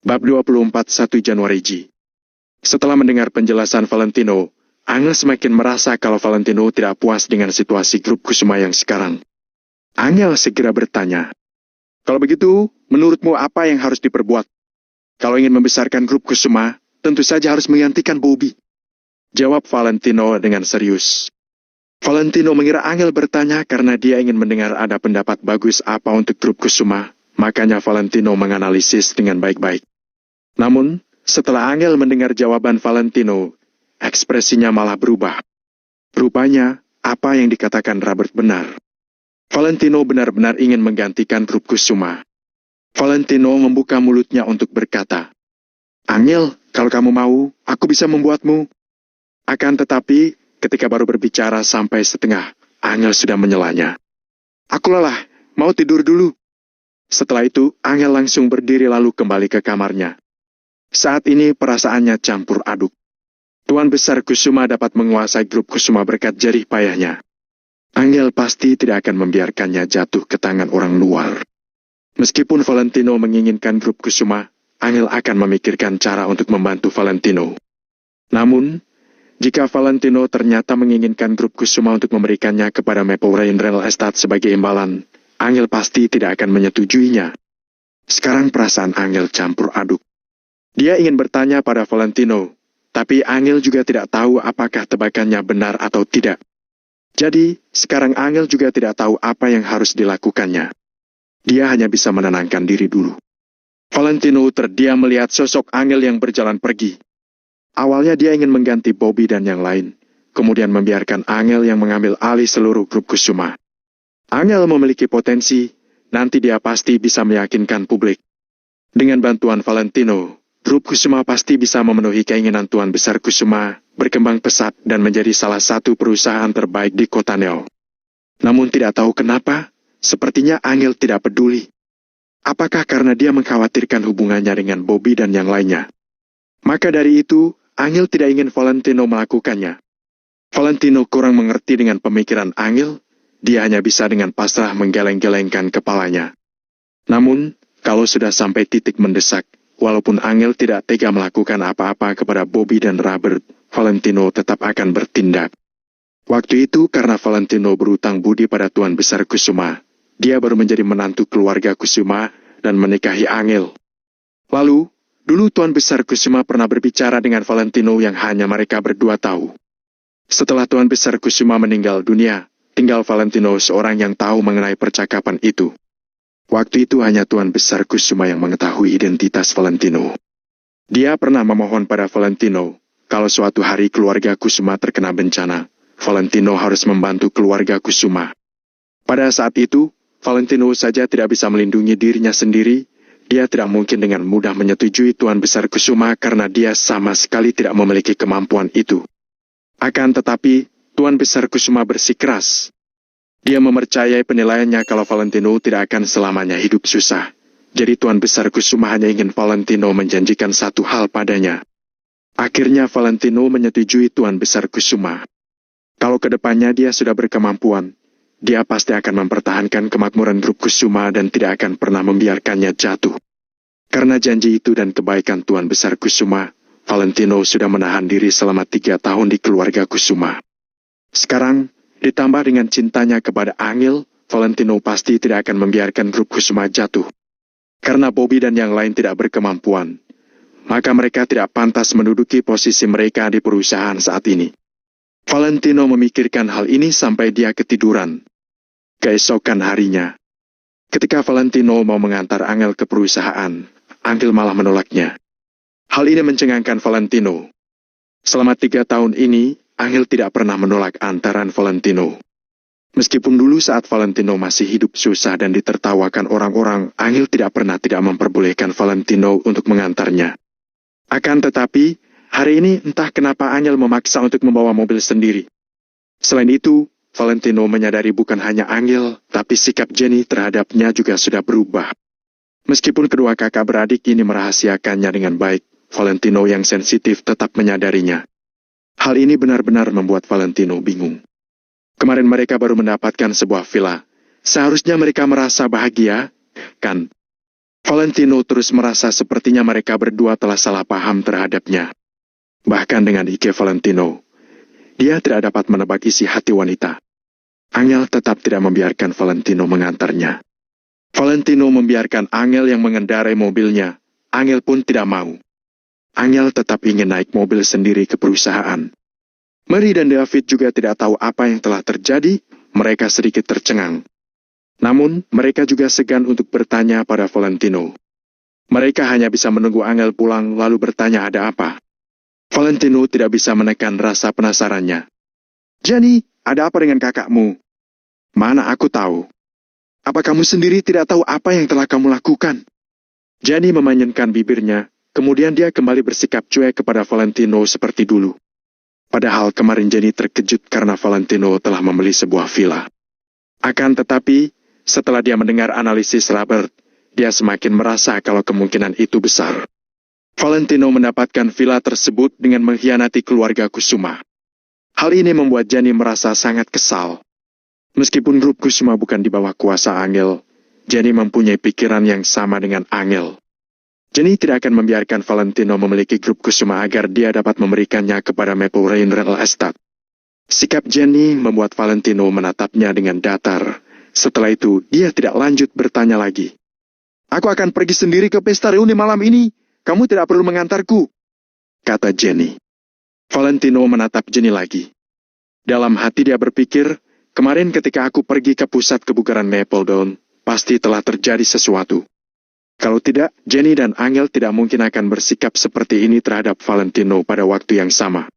Bab 24 1 Januari J. Setelah mendengar penjelasan Valentino, Angel semakin merasa kalau Valentino tidak puas dengan situasi grup Kusuma yang sekarang. Angel segera bertanya, "Kalau begitu, menurutmu apa yang harus diperbuat? Kalau ingin membesarkan grup Kusuma, tentu saja harus menggantikan Bobby." Jawab Valentino dengan serius. Valentino mengira Angel bertanya karena dia ingin mendengar ada pendapat bagus apa untuk grup Kusuma, makanya Valentino menganalisis dengan baik-baik. Namun, setelah Angel mendengar jawaban Valentino, ekspresinya malah berubah. Rupanya, apa yang dikatakan Robert benar. Valentino benar-benar ingin menggantikan grup Kusuma. Valentino membuka mulutnya untuk berkata, "Angel, kalau kamu mau, aku bisa membuatmu." Akan tetapi, ketika baru berbicara sampai setengah, Angel sudah menyelanya. "Aku lelah, mau tidur dulu." Setelah itu, Angel langsung berdiri lalu kembali ke kamarnya. Saat ini perasaannya campur aduk. Tuan Besar Kusuma dapat menguasai grup Kusuma berkat jerih payahnya. Angel pasti tidak akan membiarkannya jatuh ke tangan orang luar. Meskipun Valentino menginginkan grup Kusuma, Angel akan memikirkan cara untuk membantu Valentino. Namun, jika Valentino ternyata menginginkan grup Kusuma untuk memberikannya kepada Maple Rain Real Estate sebagai imbalan, Angel pasti tidak akan menyetujuinya. Sekarang perasaan Angel campur aduk. Dia ingin bertanya pada Valentino, tapi Angel juga tidak tahu apakah tebakannya benar atau tidak. Jadi, sekarang Angel juga tidak tahu apa yang harus dilakukannya. Dia hanya bisa menenangkan diri dulu. Valentino terdiam melihat sosok Angel yang berjalan pergi. Awalnya dia ingin mengganti Bobby dan yang lain, kemudian membiarkan Angel yang mengambil alih seluruh grup Kusuma. Angel memiliki potensi, nanti dia pasti bisa meyakinkan publik. Dengan bantuan Valentino, grup Kusuma pasti bisa memenuhi keinginan Tuan Besar Kusuma, berkembang pesat dan menjadi salah satu perusahaan terbaik di kota Neo. Namun tidak tahu kenapa, sepertinya Angel tidak peduli. Apakah karena dia mengkhawatirkan hubungannya dengan Bobby dan yang lainnya? Maka dari itu, Angel tidak ingin Valentino melakukannya. Valentino kurang mengerti dengan pemikiran Angel, dia hanya bisa dengan pasrah menggeleng-gelengkan kepalanya. Namun, kalau sudah sampai titik mendesak, walaupun Angel tidak tega melakukan apa-apa kepada Bobby dan Robert, Valentino tetap akan bertindak. Waktu itu karena Valentino berutang budi pada Tuan Besar Kusuma, dia baru menjadi menantu keluarga Kusuma dan menikahi Angel. Lalu, dulu Tuan Besar Kusuma pernah berbicara dengan Valentino yang hanya mereka berdua tahu. Setelah Tuan Besar Kusuma meninggal dunia, tinggal Valentino seorang yang tahu mengenai percakapan itu. Waktu itu hanya Tuan Besar Kusuma yang mengetahui identitas Valentino. Dia pernah memohon pada Valentino, kalau suatu hari keluarga Kusuma terkena bencana, Valentino harus membantu keluarga Kusuma. Pada saat itu, Valentino saja tidak bisa melindungi dirinya sendiri, dia tidak mungkin dengan mudah menyetujui Tuan Besar Kusuma karena dia sama sekali tidak memiliki kemampuan itu. Akan tetapi, Tuan Besar Kusuma bersikeras. Dia mempercayai penilaiannya kalau Valentino tidak akan selamanya hidup susah. Jadi Tuan Besar Kusuma hanya ingin Valentino menjanjikan satu hal padanya. Akhirnya Valentino menyetujui Tuan Besar Kusuma. Kalau kedepannya dia sudah berkemampuan, dia pasti akan mempertahankan kemakmuran grup Kusuma dan tidak akan pernah membiarkannya jatuh. Karena janji itu dan kebaikan Tuan Besar Kusuma, Valentino sudah menahan diri selama 3 tahun di keluarga Kusuma. Sekarang, ditambah dengan cintanya kepada Angel, Valentino pasti tidak akan membiarkan grup Kusuma jatuh. Karena Bobby dan yang lain tidak berkemampuan, maka mereka tidak pantas menduduki posisi mereka di perusahaan saat ini. Valentino memikirkan hal ini sampai dia ketiduran. Keesokan harinya, ketika Valentino mau mengantar Angel ke perusahaan, Angel malah menolaknya. Hal ini mencengangkan Valentino. Selama 3 tahun ini, Angel tidak pernah menolak antaran Valentino. Meskipun dulu saat Valentino masih hidup susah dan ditertawakan orang-orang, Angel tidak pernah tidak memperbolehkan Valentino untuk mengantarnya. Akan tetapi, hari ini entah kenapa Angel memaksa untuk membawa mobil sendiri. Selain itu, Valentino menyadari bukan hanya Angel, tapi sikap Jenny terhadapnya juga sudah berubah. Meskipun kedua kakak beradik ini merahasiakannya dengan baik, Valentino yang sensitif tetap menyadarinya. Hal ini benar-benar membuat Valentino bingung. Kemarin mereka baru mendapatkan sebuah villa. Seharusnya mereka merasa bahagia, kan? Valentino terus merasa sepertinya mereka berdua telah salah paham terhadapnya. Bahkan dengan IG Valentino, dia tidak dapat menebak isi hati wanita. Angel tetap tidak membiarkan Valentino mengantarnya. Valentino membiarkan Angel yang mengendarai mobilnya. Angel pun tidak mau. Angel tetap ingin naik mobil sendiri ke perusahaan. Mary dan David juga tidak tahu apa yang telah terjadi, mereka sedikit tercengang. Namun, mereka juga segan untuk bertanya pada Valentino. Mereka hanya bisa menunggu Angel pulang lalu bertanya ada apa. Valentino tidak bisa menekan rasa penasarannya. Jenny, ada apa dengan kakakmu? Mana aku tahu. Apa kamu sendiri tidak tahu apa yang telah kamu lakukan? Jenny memanyunkan bibirnya, kemudian dia kembali bersikap cuek kepada Valentino seperti dulu. Padahal kemarin Jenny terkejut karena Valentino telah membeli sebuah villa. Akan tetapi, setelah dia mendengar analisis Robert, dia semakin merasa kalau kemungkinan itu besar. Valentino mendapatkan villa tersebut dengan mengkhianati keluarga Kusuma. Hal ini membuat Jenny merasa sangat kesal. Meskipun grup Kusuma bukan di bawah kuasa Angel, Jenny mempunyai pikiran yang sama dengan Angel. Jenny tidak akan membiarkan Valentino memiliki grup Kusuma agar dia dapat memberikannya kepada Maple Rain Real Estate. Sikap Jenny membuat Valentino menatapnya dengan datar. Setelah itu, dia tidak lanjut bertanya lagi. Aku akan pergi sendiri ke pesta reuni malam ini. Kamu tidak perlu mengantarku, kata Jenny. Valentino menatap Jenny lagi. Dalam hati dia berpikir, kemarin ketika aku pergi ke pusat kebugaran Mapledon, pasti telah terjadi sesuatu. Kalau tidak, Jenny dan Angel tidak mungkin akan bersikap seperti ini terhadap Valentino pada waktu yang sama.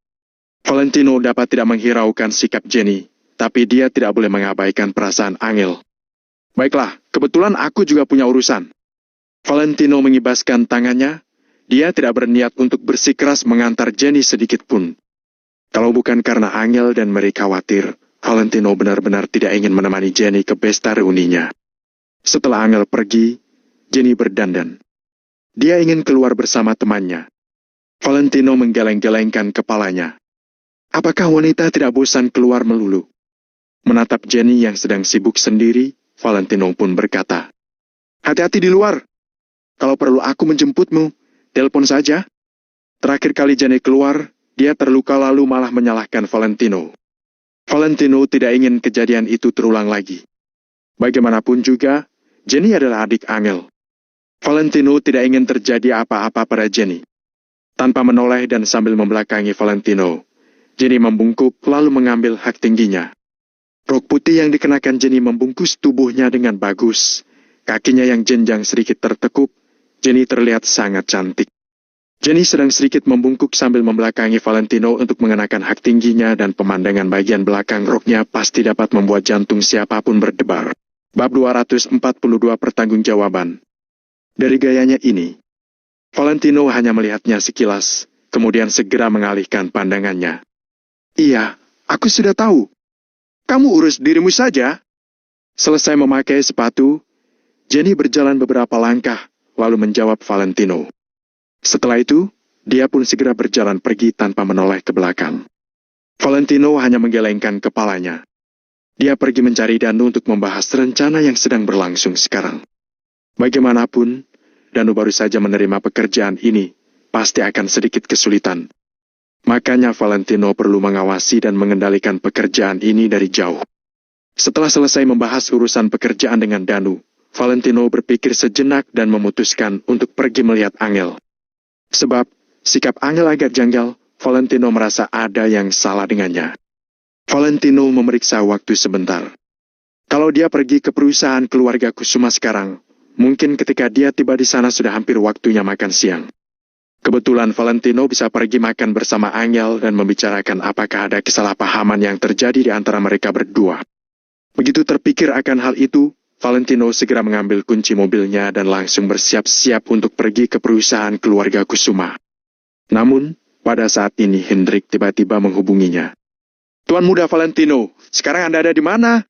Valentino dapat tidak menghiraukan sikap Jenny, tapi dia tidak boleh mengabaikan perasaan Angel. Baiklah, kebetulan aku juga punya urusan. Valentino mengibaskan tangannya, dia tidak berniat untuk bersikeras mengantar Jenny sedikit pun. Kalau bukan karena Angel dan Mary khawatir, Valentino benar-benar tidak ingin menemani Jenny ke pesta reuninya. Setelah Angel pergi, Jenny berdandan. Dia ingin keluar bersama temannya. Valentino menggeleng-gelengkan kepalanya. Apakah wanita tidak bosan keluar melulu? Menatap Jenny yang sedang sibuk sendiri, Valentino pun berkata, hati-hati di luar. Kalau perlu aku menjemputmu, telepon saja. Terakhir kali Jenny keluar, dia terluka lalu malah menyalahkan Valentino. Valentino tidak ingin kejadian itu terulang lagi. Bagaimanapun juga, Jenny adalah adik Angel. Valentino tidak ingin terjadi apa-apa pada Jenny. Tanpa menoleh dan sambil membelakangi Valentino, Jenny membungkuk lalu mengambil hak tingginya. Rok putih yang dikenakan Jenny membungkus tubuhnya dengan bagus. Kakinya yang jenjang sedikit tertekuk, Jenny terlihat sangat cantik. Jenny sedang sedikit membungkuk sambil membelakangi Valentino untuk mengenakan hak tingginya dan pemandangan bagian belakang roknya pasti dapat membuat jantung siapapun berdebar. Bab 242 Pertanggungjawaban. Dari gayanya ini, Valentino hanya melihatnya sekilas, kemudian segera mengalihkan pandangannya. Iya, aku sudah tahu. Kamu urus dirimu saja. Selesai memakai sepatu, Jenny berjalan beberapa langkah, lalu menjawab Valentino. Setelah itu, dia pun segera berjalan pergi tanpa menoleh ke belakang. Valentino hanya menggelengkan kepalanya. Dia pergi mencari Danu untuk membahas rencana yang sedang berlangsung sekarang. Bagaimanapun, Danu baru saja menerima pekerjaan ini, pasti akan sedikit kesulitan. Makanya Valentino perlu mengawasi dan mengendalikan pekerjaan ini dari jauh. Setelah selesai membahas urusan pekerjaan dengan Danu, Valentino berpikir sejenak dan memutuskan untuk pergi melihat Angel. Sebab, sikap Angel agak janggal, Valentino merasa ada yang salah dengannya. Valentino memeriksa waktu sebentar. Kalau dia pergi ke perusahaan keluarga Kusuma sekarang, mungkin ketika dia tiba di sana sudah hampir waktunya makan siang. Kebetulan Valentino bisa pergi makan bersama Angel dan membicarakan apakah ada kesalahpahaman yang terjadi di antara mereka berdua. Begitu terpikir akan hal itu, Valentino segera mengambil kunci mobilnya dan langsung bersiap-siap untuk pergi ke perusahaan keluarga Kusuma. Namun, pada saat ini Hendrik tiba-tiba menghubunginya. Tuan Muda Valentino, sekarang Anda ada di mana?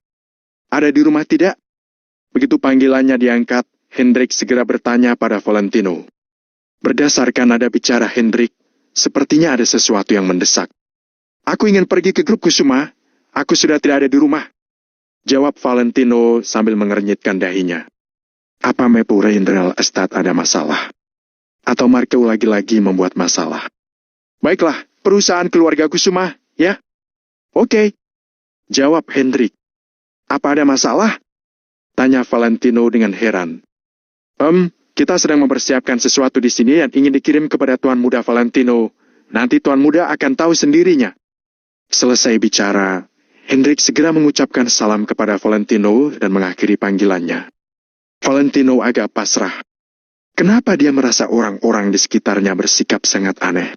Ada di rumah tidak? Begitu panggilannya diangkat, Hendrik segera bertanya pada Valentino. Berdasarkan nada bicara Hendrik, sepertinya ada sesuatu yang mendesak. Aku ingin pergi ke grup Kusuma, aku sudah tidak ada di rumah. Jawab Valentino sambil mengernyitkan dahinya. Apa Maplewood Real Estate ada masalah? Atau Marco lagi-lagi membuat masalah? Baiklah, perusahaan keluarga Kusuma, ya? Oke, jawab Hendrik. Apa ada masalah? Tanya Valentino dengan heran. Kita sedang mempersiapkan sesuatu di sini yang ingin dikirim kepada Tuan Muda Valentino. Nanti Tuan Muda akan tahu sendirinya. Selesai bicara, Hendrik segera mengucapkan salam kepada Valentino dan mengakhiri panggilannya. Valentino agak pasrah. Kenapa dia merasa orang-orang di sekitarnya bersikap sangat aneh?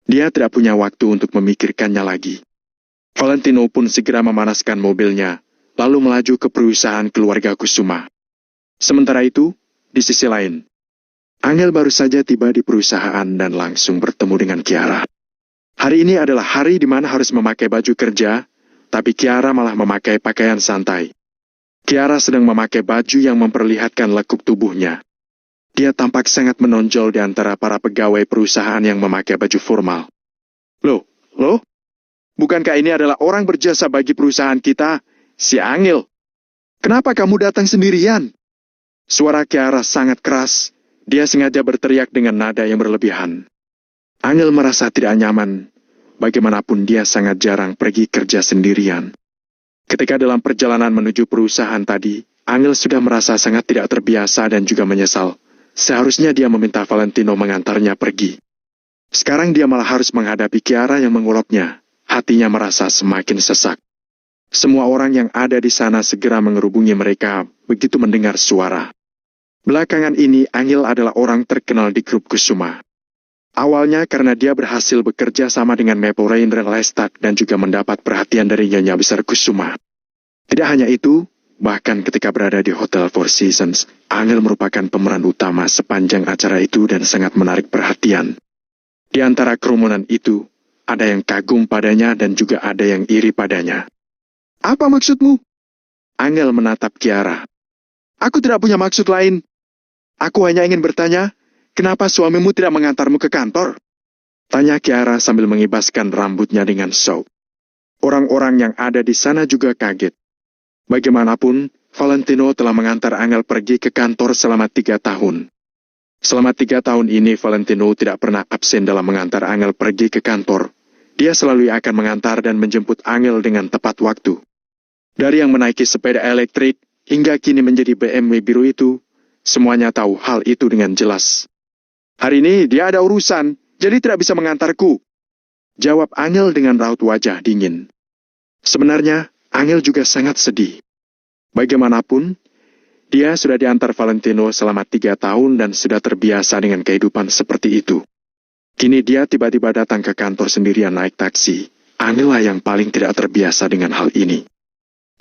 Dia tidak punya waktu untuk memikirkannya lagi. Valentino pun segera memanaskan mobilnya, lalu melaju ke perusahaan keluarga Kusuma. Sementara itu, di sisi lain, Angel baru saja tiba di perusahaan dan langsung bertemu dengan Kiara. Hari ini adalah hari di mana harus memakai baju kerja, tapi Kiara malah memakai pakaian santai. Kiara sedang memakai baju yang memperlihatkan lekuk tubuhnya. Dia tampak sangat menonjol di antara para pegawai perusahaan yang memakai baju formal. Loh? Bukankah ini adalah orang berjasa bagi perusahaan kita, si Angel? Kenapa kamu datang sendirian? Suara Kiara sangat keras. Dia sengaja berteriak dengan nada yang berlebihan. Angel merasa tidak nyaman. Bagaimanapun dia sangat jarang pergi kerja sendirian. Ketika dalam perjalanan menuju perusahaan tadi, Angel sudah merasa sangat tidak terbiasa dan juga menyesal. Seharusnya dia meminta Valentino mengantarnya pergi. Sekarang dia malah harus menghadapi Kiara yang mengulapnya. Hatinya merasa semakin sesak. Semua orang yang ada di sana segera mengerubungi mereka begitu mendengar suara. Belakangan ini Angel adalah orang terkenal di grup Kusuma. Awalnya karena dia berhasil bekerja sama dengan Maplewood Real Estate dan juga mendapat perhatian dari Nyonya Besar Kusuma. Tidak hanya itu, bahkan ketika berada di Hotel Four Seasons, Angel merupakan pemeran utama sepanjang acara itu dan sangat menarik perhatian. Di antara kerumunan itu, ada yang kagum padanya dan juga ada yang iri padanya. Apa maksudmu? Angel menatap Kiara. Aku tidak punya maksud lain. Aku hanya ingin bertanya, kenapa suamimu tidak mengantarmu ke kantor? Tanya Kiara sambil mengibaskan rambutnya dengan shock. Orang-orang yang ada di sana juga kaget. Bagaimanapun, Valentino telah mengantar Angel pergi ke kantor selama 3 tahun. Selama 3 tahun ini, Valentino tidak pernah absen dalam mengantar Angel pergi ke kantor. Dia selalu akan mengantar dan menjemput Angel dengan tepat waktu. Dari yang menaiki sepeda elektrik, hingga kini menjadi BMW biru itu, semuanya tahu hal itu dengan jelas. Hari ini dia ada urusan, jadi tidak bisa mengantarku. Jawab Angel dengan raut wajah dingin. Sebenarnya, Angel juga sangat sedih. Bagaimanapun, dia sudah diantar Valentino selama 3 tahun dan sudah terbiasa dengan kehidupan seperti itu. Kini dia tiba-tiba datang ke kantor sendirian naik taksi. Angel lah yang paling tidak terbiasa dengan hal ini.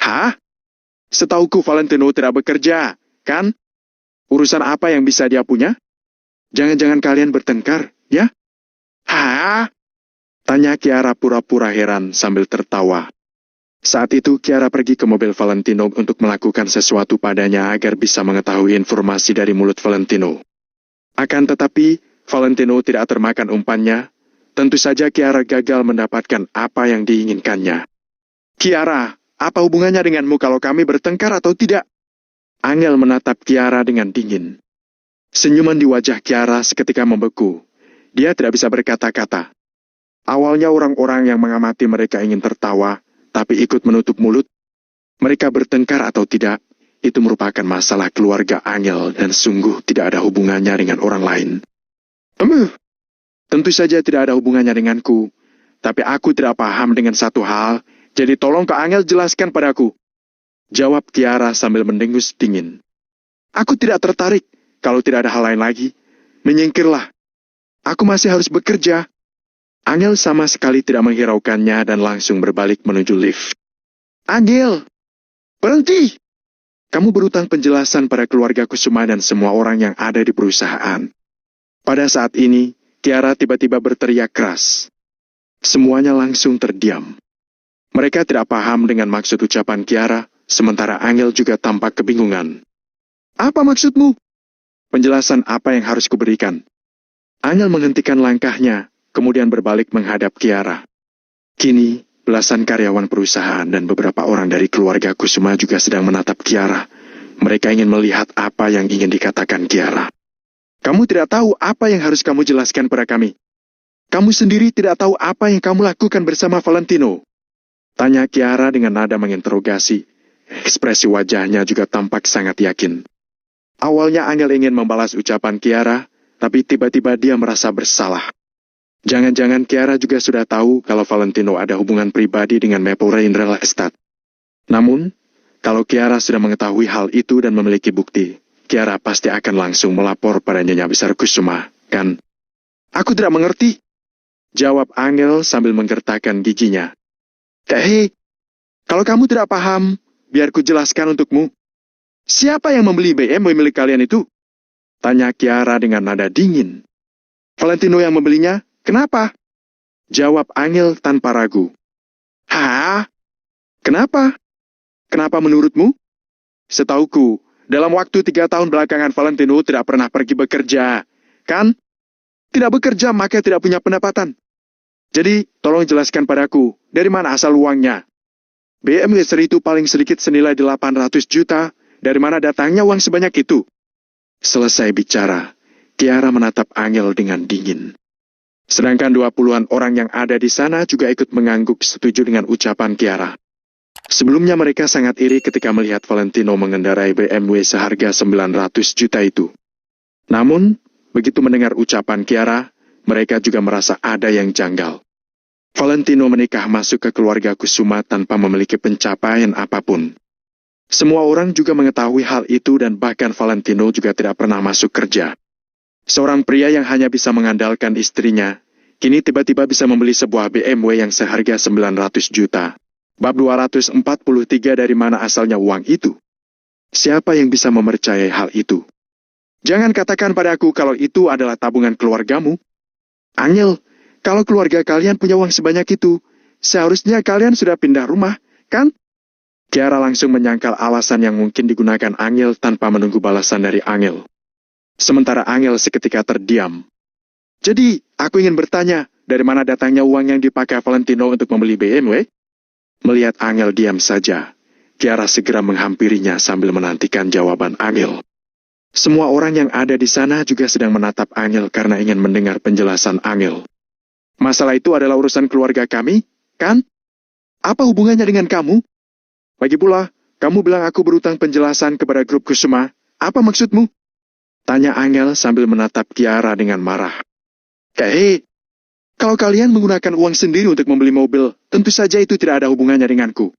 Hah? Setauku Valentino tidak bekerja, kan? Urusan apa yang bisa dia punya? Jangan-jangan kalian bertengkar, ya? Hah? Tanya Kiara pura-pura heran sambil tertawa. Saat itu Kiara pergi ke mobil Valentino untuk melakukan sesuatu padanya agar bisa mengetahui informasi dari mulut Valentino. Akan tetapi, Valentino tidak termakan umpannya. Tentu saja Kiara gagal mendapatkan apa yang diinginkannya. Kiara, apa hubungannya denganmu kalau kami bertengkar atau tidak? Angel menatap Kiara dengan dingin. Senyuman di wajah Kiara seketika membeku. Dia tidak bisa berkata-kata. Awalnya orang-orang yang mengamati mereka ingin tertawa, tapi ikut menutup mulut. Mereka bertengkar atau tidak, itu merupakan masalah keluarga Angel dan sungguh tidak ada hubungannya dengan orang lain. Tentu saja tidak ada hubungannya denganku, tapi aku tidak paham dengan satu hal, jadi tolong Kak Angel jelaskan padaku. Jawab Kiara sambil mendengus dingin. Aku tidak tertarik, kalau tidak ada hal lain lagi, menyingkirlah. Aku masih harus bekerja. Angel sama sekali tidak menghiraukannya dan langsung berbalik menuju lift. Angel, berhenti! Kamu berutang penjelasan pada keluarga Kusuma dan semua orang yang ada di perusahaan. Pada saat ini, Kiara tiba-tiba berteriak keras. Semuanya langsung terdiam. Mereka tidak paham dengan maksud ucapan Kiara, sementara Angel juga tampak kebingungan. Apa maksudmu? Penjelasan apa yang harus kuberikan? Angel menghentikan langkahnya, kemudian berbalik menghadap Kiara. Kini, belasan karyawan perusahaan dan beberapa orang dari keluarga Kusuma juga sedang menatap Kiara. Mereka ingin melihat apa yang ingin dikatakan Kiara. Kamu tidak tahu apa yang harus kamu jelaskan pada kami. Kamu sendiri tidak tahu apa yang kamu lakukan bersama Valentino. Tanya Kiara dengan nada menginterogasi. Ekspresi wajahnya juga tampak sangat yakin. Awalnya Angel ingin membalas ucapan Kiara, tapi tiba-tiba dia merasa bersalah. Jangan-jangan Kiara juga sudah tahu kalau Valentino ada hubungan pribadi dengan Maple Rain Real Estate. Namun, kalau Kiara sudah mengetahui hal itu dan memiliki bukti, Kiara pasti akan langsung melapor pada Nyonya Besar Kusuma, kan? Aku tidak mengerti, jawab Angel sambil menggertakkan giginya. Hei, kalau kamu tidak paham, biar ku jelaskan untukmu. Siapa yang membeli BMW milik kalian itu? Tanya Kiara dengan nada dingin. Valentino yang membelinya, kenapa? Jawab Angel tanpa ragu. Hah? Kenapa? Kenapa menurutmu? Setauku, dalam waktu 3 tahun belakangan Valentino tidak pernah pergi bekerja, kan? Tidak bekerja maka tidak punya pendapatan. Jadi, tolong jelaskan padaku, dari mana asal uangnya? BMW seri itu paling sedikit senilai 800 juta, dari mana datangnya uang sebanyak itu? Selesai bicara, Kiara menatap Angel dengan dingin. Sedangkan 20-an orang yang ada di sana juga ikut mengangguk setuju dengan ucapan Kiara. Sebelumnya mereka sangat iri ketika melihat Valentino mengendarai BMW seharga 900 juta itu. Namun, begitu mendengar ucapan Kiara, mereka juga merasa ada yang janggal. Valentino menikah masuk ke keluarga Kusuma tanpa memiliki pencapaian apapun. Semua orang juga mengetahui hal itu dan bahkan Valentino juga tidak pernah masuk kerja. Seorang pria yang hanya bisa mengandalkan istrinya, kini tiba-tiba bisa membeli sebuah BMW yang seharga 900 juta. Bab 243 dari mana asalnya uang itu? Siapa yang bisa mempercayai hal itu? Jangan katakan padaku kalau itu adalah tabungan keluargamu. Angel, kalau keluarga kalian punya uang sebanyak itu, seharusnya kalian sudah pindah rumah, kan? Kiara langsung menyangkal alasan yang mungkin digunakan Angel tanpa menunggu balasan dari Angel. Sementara Angel seketika terdiam. Jadi, aku ingin bertanya, dari mana datangnya uang yang dipakai Valentino untuk membeli BMW? Melihat Angel diam saja, Kiara segera menghampirinya sambil menantikan jawaban Angel. Semua orang yang ada di sana juga sedang menatap Angel karena ingin mendengar penjelasan Angel. Masalah itu adalah urusan keluarga kami, kan? Apa hubungannya dengan kamu? Lagi pula, kamu bilang aku berutang penjelasan kepada grup Kusuma. Apa maksudmu? Tanya Angel sambil menatap Kiara dengan marah. Hei, kalau kalian menggunakan uang sendiri untuk membeli mobil, tentu saja itu tidak ada hubungannya denganku.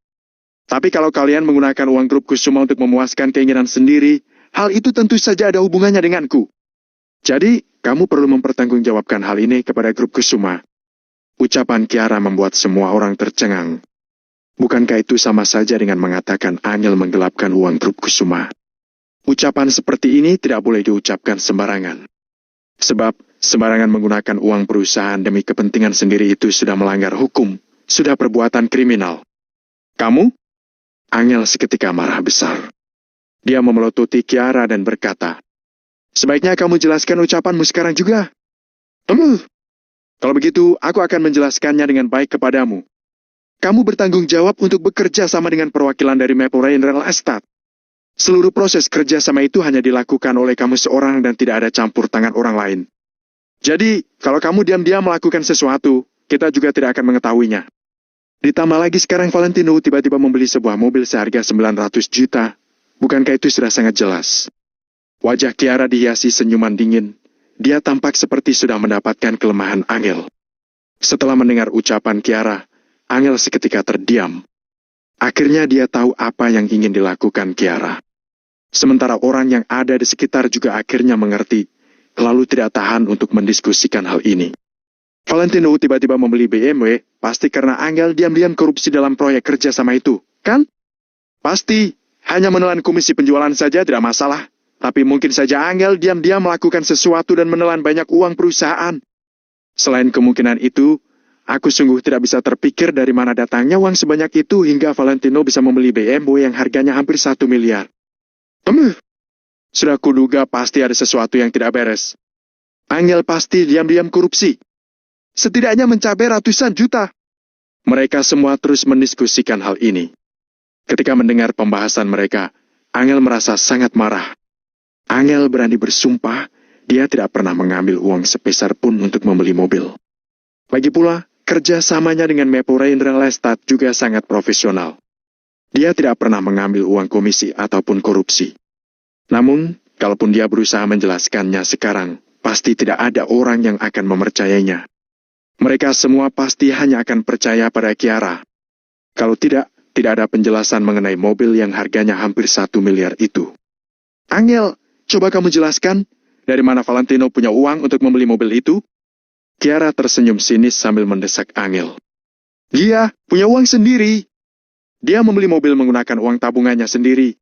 Tapi kalau kalian menggunakan uang grup Kusuma untuk memuaskan keinginan sendiri, hal itu tentu saja ada hubungannya denganku. Jadi, kamu perlu mempertanggungjawabkan hal ini kepada grup Kusuma. Ucapan Kiara membuat semua orang tercengang. Bukankah itu sama saja dengan mengatakan Angel menggelapkan uang grup Kusuma? Ucapan seperti ini tidak boleh diucapkan sembarangan. Sebab, sembarangan menggunakan uang perusahaan demi kepentingan sendiri itu sudah melanggar hukum, sudah perbuatan kriminal. Kamu? Angel seketika marah besar. Dia memelototi Kiara dan berkata, sebaiknya kamu jelaskan ucapanmu sekarang juga. Kalau begitu, aku akan menjelaskannya dengan baik kepadamu. Kamu bertanggung jawab untuk bekerja sama dengan perwakilan dari Maple Rain Real Estate. Seluruh proses kerjasama itu hanya dilakukan oleh kamu seorang dan tidak ada campur tangan orang lain. Jadi, kalau kamu diam-diam melakukan sesuatu, kita juga tidak akan mengetahuinya. Ditambah lagi sekarang Valentino tiba-tiba membeli sebuah mobil seharga 900 juta. Bukankah itu sudah sangat jelas? Wajah Kiara dihiasi senyuman dingin. Dia tampak seperti sudah mendapatkan kelemahan Angel. Setelah mendengar ucapan Kiara, Angel seketika terdiam. Akhirnya dia tahu apa yang ingin dilakukan Kiara. Sementara orang yang ada di sekitar juga akhirnya mengerti, lalu tidak tahan untuk mendiskusikan hal ini. Valentino tiba-tiba membeli BMW, pasti karena Angel diam-diam korupsi dalam proyek kerja sama itu, kan? Pasti, hanya menelan komisi penjualan saja tidak masalah. Tapi mungkin saja Angel diam-diam melakukan sesuatu dan menelan banyak uang perusahaan. Selain kemungkinan itu, aku sungguh tidak bisa terpikir dari mana datangnya uang sebanyak itu hingga Valentino bisa membeli BMW yang harganya hampir 1 miliar. Sudah kuduga pasti ada sesuatu yang tidak beres. Angel pasti diam-diam korupsi. Setidaknya mencapai ratusan juta. Mereka semua terus mendiskusikan hal ini. Ketika mendengar pembahasan mereka, Angel merasa sangat marah. Angel berani bersumpah, dia tidak pernah mengambil uang sepeser pun untuk membeli mobil. Lagi pula, kerjasamanya dengan Mapore Indra Lestat juga sangat profesional. Dia tidak pernah mengambil uang komisi ataupun korupsi. Namun, kalaupun dia berusaha menjelaskannya sekarang, pasti tidak ada orang yang akan mempercayainya. Mereka semua pasti hanya akan percaya pada Kiara. Kalau tidak ada penjelasan mengenai mobil yang harganya hampir 1 miliar itu. Angel, coba kamu jelaskan, dari mana Valentino punya uang untuk membeli mobil itu? Kiara tersenyum sinis sambil mendesak Angel. Dia punya uang sendiri. Dia membeli mobil menggunakan uang tabungannya sendiri.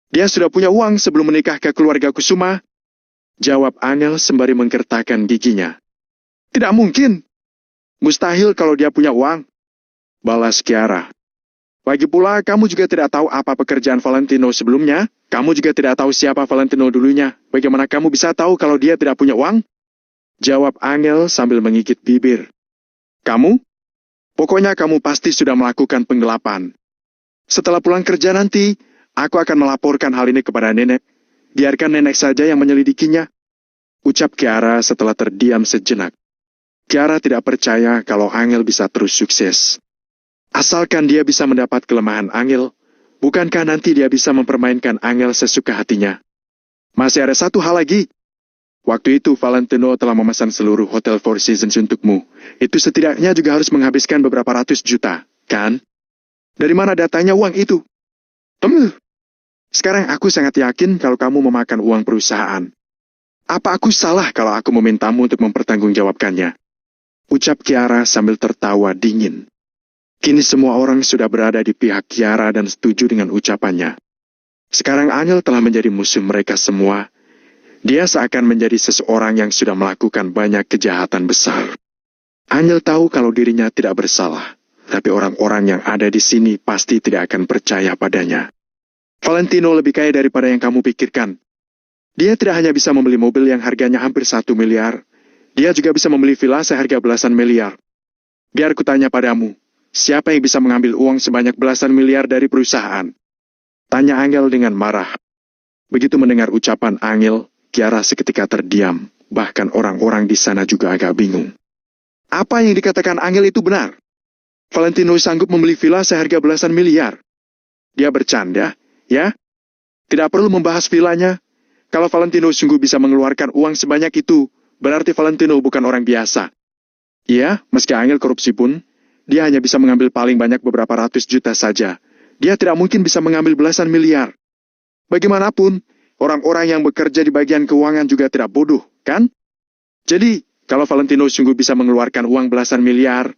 Dia sudah punya uang sebelum menikah ke keluarga Kusuma. Jawab Angel sembari menggertakkan giginya. Tidak mungkin. Mustahil kalau dia punya uang. Balas Kiara. Lagi pula, kamu juga tidak tahu apa pekerjaan Valentino sebelumnya. Kamu juga tidak tahu siapa Valentino dulunya. Bagaimana kamu bisa tahu kalau dia tidak punya uang? Jawab Angel sambil menggigit bibir. Kamu? Pokoknya kamu pasti sudah melakukan penggelapan. Setelah pulang kerja nanti, aku akan melaporkan hal ini kepada nenek. Biarkan nenek saja yang menyelidikinya. Ucap Kiara setelah terdiam sejenak. Kiara tidak percaya kalau Angel bisa terus sukses. Asalkan dia bisa mendapat kelemahan Angel, bukankah nanti dia bisa mempermainkan Angel sesuka hatinya? Masih ada satu hal lagi. Waktu itu Valentino telah memesan seluruh hotel Four Seasons untukmu. Itu setidaknya juga harus menghabiskan beberapa ratus juta, kan? Dari mana datanya uang itu? Sekarang aku sangat yakin kalau kamu memakan uang perusahaan. Apa aku salah kalau aku memintamu untuk mempertanggungjawabkannya? Ucap Kiara sambil tertawa dingin. Kini semua orang sudah berada di pihak Kiara dan setuju dengan ucapannya. Sekarang Angel telah menjadi musuh mereka semua. Dia seakan menjadi seseorang yang sudah melakukan banyak kejahatan besar. Angel tahu kalau dirinya tidak bersalah, tapi orang-orang yang ada di sini pasti tidak akan percaya padanya. Valentino lebih kaya daripada yang kamu pikirkan. Dia tidak hanya bisa membeli mobil yang harganya hampir 1 miliar, dia juga bisa membeli villa seharga belasan miliar. Biar kutanya padamu, siapa yang bisa mengambil uang sebanyak belasan miliar dari perusahaan? Tanya Angel dengan marah. Begitu mendengar ucapan Angel, Kiara seketika terdiam, bahkan orang-orang di sana juga agak bingung. Apa yang dikatakan Angel itu benar? Valentino sanggup membeli villa seharga belasan miliar. Dia bercanda, ya? Tidak perlu membahas villanya. Kalau Valentino sungguh bisa mengeluarkan uang sebanyak itu, berarti Valentino bukan orang biasa. Iya, meski Angel korupsi pun, dia hanya bisa mengambil paling banyak beberapa ratus juta saja. Dia tidak mungkin bisa mengambil belasan miliar. Bagaimanapun, orang-orang yang bekerja di bagian keuangan juga tidak bodoh, kan? Jadi, kalau Valentino sungguh bisa mengeluarkan uang belasan miliar,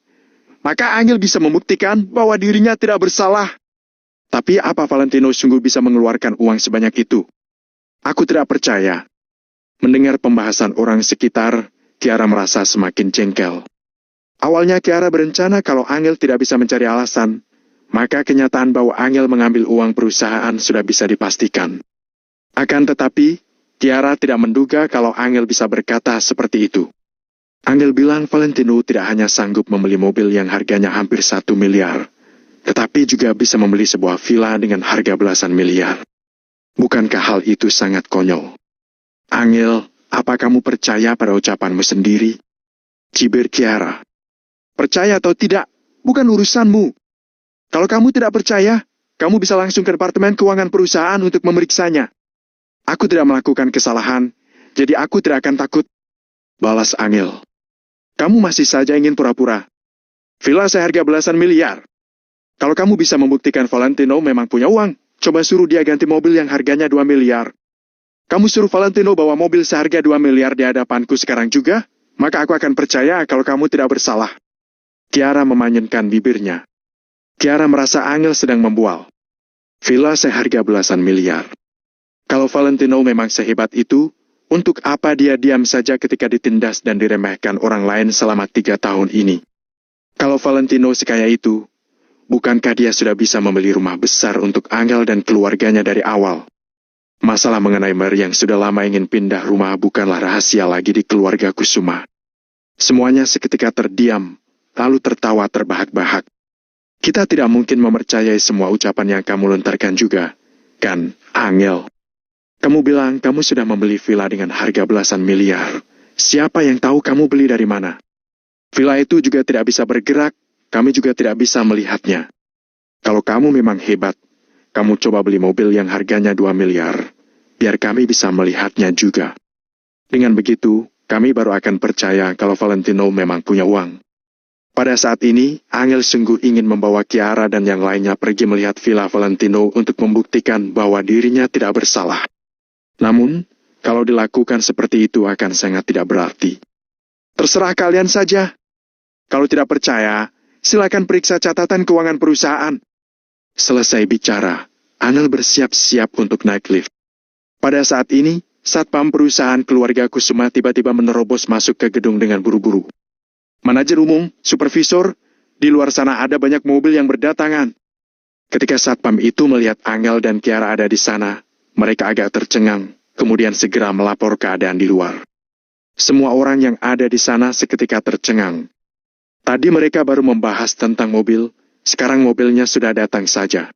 maka Angel bisa membuktikan bahwa dirinya tidak bersalah. Tapi apa Valentino sungguh bisa mengeluarkan uang sebanyak itu? Aku tidak percaya. Mendengar pembahasan orang sekitar, Kiara merasa semakin jengkel. Awalnya Kiara berencana kalau Angel tidak bisa mencari alasan, maka kenyataan bahwa Angel mengambil uang perusahaan sudah bisa dipastikan. Akan tetapi, Kiara tidak menduga kalau Angel bisa berkata seperti itu. Angel bilang Valentino tidak hanya sanggup membeli mobil yang harganya hampir 1 miliar, tetapi juga bisa membeli sebuah villa dengan harga belasan miliar. Bukankah hal itu sangat konyol? Angel, apa kamu percaya pada ucapanmu sendiri? Cibir Kiara. Percaya atau tidak, bukan urusanmu. Kalau kamu tidak percaya, kamu bisa langsung ke Departemen Keuangan perusahaan untuk memeriksanya. Aku tidak melakukan kesalahan, jadi aku tidak akan takut. Balas Angel. Kamu masih saja ingin pura-pura. Villa seharga belasan miliar. Kalau kamu bisa membuktikan Valentino memang punya uang, coba suruh dia ganti mobil yang harganya 2 miliar. Kamu suruh Valentino bawa mobil seharga 2 miliar di hadapanku sekarang juga, maka aku akan percaya kalau kamu tidak bersalah. Kiara memanyunkan bibirnya. Kiara merasa Angel sedang membual. Villa seharga belasan miliar. Kalau Valentino memang sehebat itu, untuk apa dia diam saja ketika ditindas dan diremehkan orang lain selama 3 tahun ini? Kalau Valentino sekaya itu, bukankah dia sudah bisa membeli rumah besar untuk Angel dan keluarganya dari awal? Masalah mengenai Mary yang sudah lama ingin pindah rumah bukanlah rahasia lagi di keluarga Kusuma. Semuanya seketika terdiam, lalu tertawa terbahak-bahak. Kita tidak mungkin mempercayai semua ucapan yang kamu lontarkan juga. Kan, Angel. Kamu bilang kamu sudah membeli villa dengan harga belasan miliar. Siapa yang tahu kamu beli dari mana? Villa itu juga tidak bisa bergerak, kami juga tidak bisa melihatnya. Kalau kamu memang hebat, kamu coba beli mobil yang harganya 2 miliar, biar kami bisa melihatnya juga. Dengan begitu, kami baru akan percaya kalau Valentino memang punya uang. Pada saat ini, Angel sungguh ingin membawa Kiara dan yang lainnya pergi melihat villa Valentino untuk membuktikan bahwa dirinya tidak bersalah. Namun, kalau dilakukan seperti itu akan sangat tidak berarti. Terserah kalian saja. Kalau tidak percaya, silakan periksa catatan keuangan perusahaan. Selesai bicara, Angel bersiap-siap untuk naik lift. Pada saat ini, satpam perusahaan keluarga Kusuma tiba-tiba menerobos masuk ke gedung dengan buru-buru. Manajer umum, supervisor, di luar sana ada banyak mobil yang berdatangan. Ketika satpam itu melihat Angel dan Kiara ada di sana, mereka agak tercengang, kemudian segera melapor keadaan di luar. Semua orang yang ada di sana seketika tercengang. Tadi mereka baru membahas tentang mobil, sekarang mobilnya sudah datang saja.